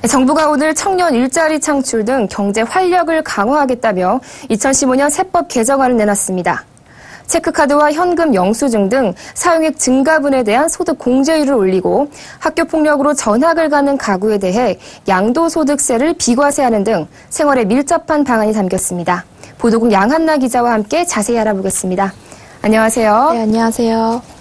정부가 오늘 청년 일자리 창출 등 경제 활력을 강화하겠다며 2015년 세법 개정안을 내놨습니다. 체크카드와 현금 영수증 등 사용액 증가분에 대한 소득 공제율을 올리고 학교 폭력으로 전학을 가는 가구에 대해 양도소득세를 비과세하는 등 생활에 밀접한 방안이 담겼습니다. 보도국 양한나 기자와 함께 자세히 알아보겠습니다. 안녕하세요. 네, 안녕하세요.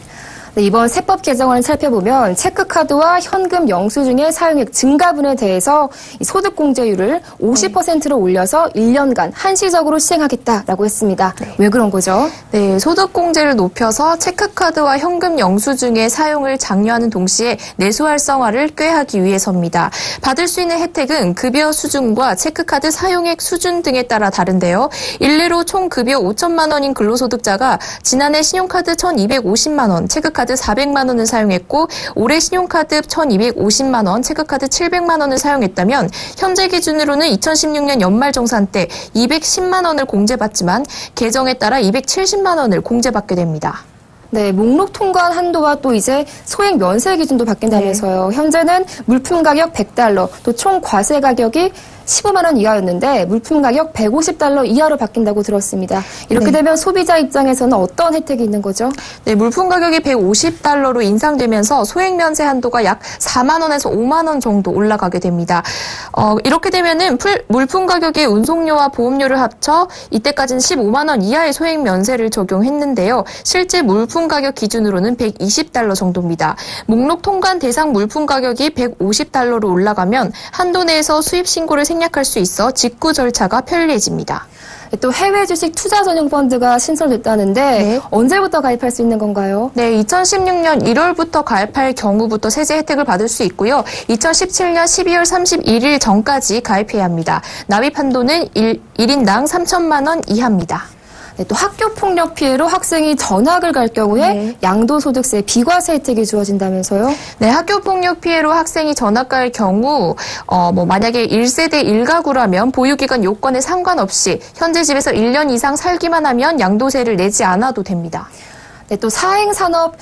네, 이번 세법 개정안을 살펴보면 체크카드와 현금 영수증의 사용액 증가분에 대해서 소득공제율을 50%로 올려서 1년간 한시적으로 시행하겠다라고 했습니다. 네. 왜 그런 거죠? 네, 소득공제를 높여서 체크카드와 현금 영수증의 사용을 장려하는 동시에 내수 활성화를 꾀하기 위해서입니다. 받을 수 있는 혜택은 급여 수준과 체크카드 사용액 수준 등에 따라 다른데요. 일례로 총 급여 5천만 원인 근로소득자가 지난해 신용카드 1,250만 원, 체크카드 400만 원을 사용했고 올해 신용카드 1,250만 원, 체크카드 700만 원을 사용했다면 현재 기준으로는 2016년 연말정산 때 210만 원을 공제받지만 개정에 따라 270만 원을 공제받게 됩니다. 네, 목록 통관 한도와 또 이제 소액 면세 기준도 바뀐다면서요. 네. 현재는 물품 가격 $100, 또 총 과세 가격이 15만 원 이하였는데 물품 가격 $150 이하로 바뀐다고 들었습니다. 이렇게 되면 소비자 입장에서는 어떤 혜택이 있는 거죠? 네, 물품 가격이 $150로 인상되면서 소액 면세 한도가 약 4만 원에서 5만 원 정도 올라가게 됩니다. 이렇게 되면은 물품 가격의 운송료와 보험료를 합쳐 이때까지는 15만 원 이하의 소액 면세를 적용했는데요. 실제 물품 가격 기준으로는 $120 정도입니다. 목록 통관 대상 물품 가격이 $150로 올라가면 한도 내에서 수입 신고를 생략할 수 있어 직구 절차가 편리해집니다. 또 해외 주식 투자 전용 펀드가 신설됐다는데 네. 언제부터 가입할 수 있는 건가요? 네, 2016년 1월부터 가입할 경우부터 세제 혜택을 받을 수 있고요. 2017년 12월 31일 전까지 가입해야 합니다. 납입 한도는 1인당 3천만 원 이하입니다. 네, 또 학교 폭력 피해로 학생이 전학을 갈 경우에 양도소득세 비과세 혜택이 주어진다면서요? 네, 학교 폭력 피해로 학생이 전학 갈 경우 만약에 1세대 1가구라면 보유기간 요건에 상관없이 현재 집에서 1년 이상 살기만 하면 양도세를 내지 않아도 됩니다. 네, 또 사행산업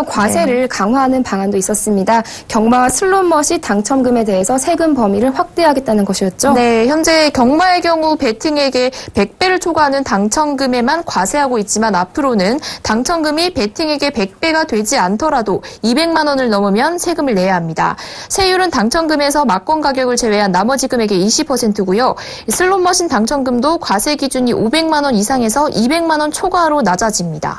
과세를 강화하는 방안도 있었습니다. 경마와 슬롯머신 당첨금에 대해서 세금 범위를 확대하겠다는 것이었죠? 네, 현재 경마의 경우 베팅액의 100배를 초과하는 당첨금에만 과세하고 있지만 앞으로는 당첨금이 베팅액의 100배가 되지 않더라도 200만 원을 넘으면 세금을 내야 합니다. 세율은 당첨금에서 막권 가격을 제외한 나머지 금액의 20%고요. 슬롯머신 당첨금도 과세 기준이 500만 원 이상에서 200만 원 초과로 낮아집니다.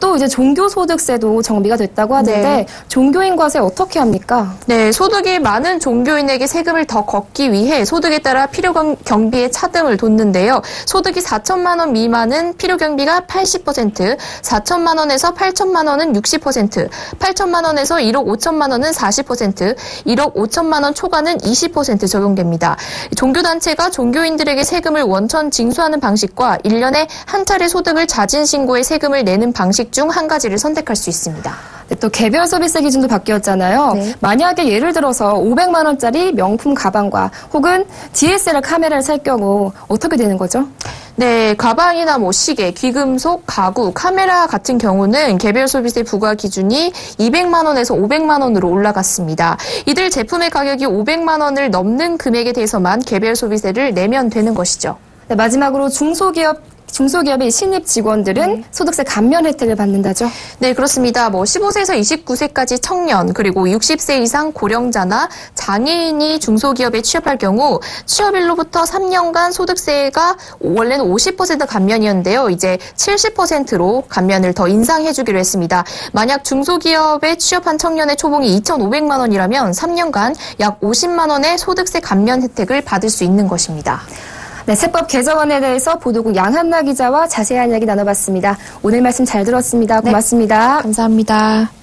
또 이제 종교소득세도 정비가 됐다고 하는데 종교인 과세 어떻게 합니까? 네, 소득이 많은 종교인에게 세금을 더 걷기 위해 소득에 따라 필요 경비의 차등을 뒀는데요. 소득이 4천만 원 미만은 필요 경비가 80%, 4천만 원에서 8천만 원은 60%, 8천만 원에서 1억 5천만 원은 40%, 1억 5천만 원 초과는 20% 적용됩니다. 종교단체가 종교인들에게 세금을 원천 징수하는 방식과 1년에 한 차례 소득을 자진 신고해 세금을 내는 방식 중 한 가지를 선택할 수 있습니다. 네, 또 개별 소비세 기준도 바뀌었잖아요. 네. 만약에 예를 들어서 500만 원짜리 명품 가방과 혹은 DSLR 카메라를 살 경우 어떻게 되는 거죠? 네, 가방이나 시계, 귀금속, 가구, 카메라 같은 경우는 개별 소비세 부과 기준이 200만 원에서 500만 원으로 올라갔습니다. 이들 제품의 가격이 500만 원을 넘는 금액에 대해서만 개별 소비세를 내면 되는 것이죠. 네, 마지막으로 중소기업의 신입 직원들은 소득세 감면 혜택을 받는다죠? 네, 그렇습니다. 15세에서 29세까지 청년, 그리고 60세 이상 고령자나 장애인이 중소기업에 취업할 경우 취업일로부터 3년간 소득세가 원래는 50% 감면이었는데요. 이제 70%로 감면을 더 인상해주기로 했습니다. 만약 중소기업에 취업한 청년의 초봉이 2,500만 원이라면 3년간 약 50만 원의 소득세 감면 혜택을 받을 수 있는 것입니다. 네, 세법 개정안에 대해서 보도국 양한나 기자와 자세한 이야기 나눠봤습니다. 오늘 말씀 잘 들었습니다. 고맙습니다. 네, 감사합니다.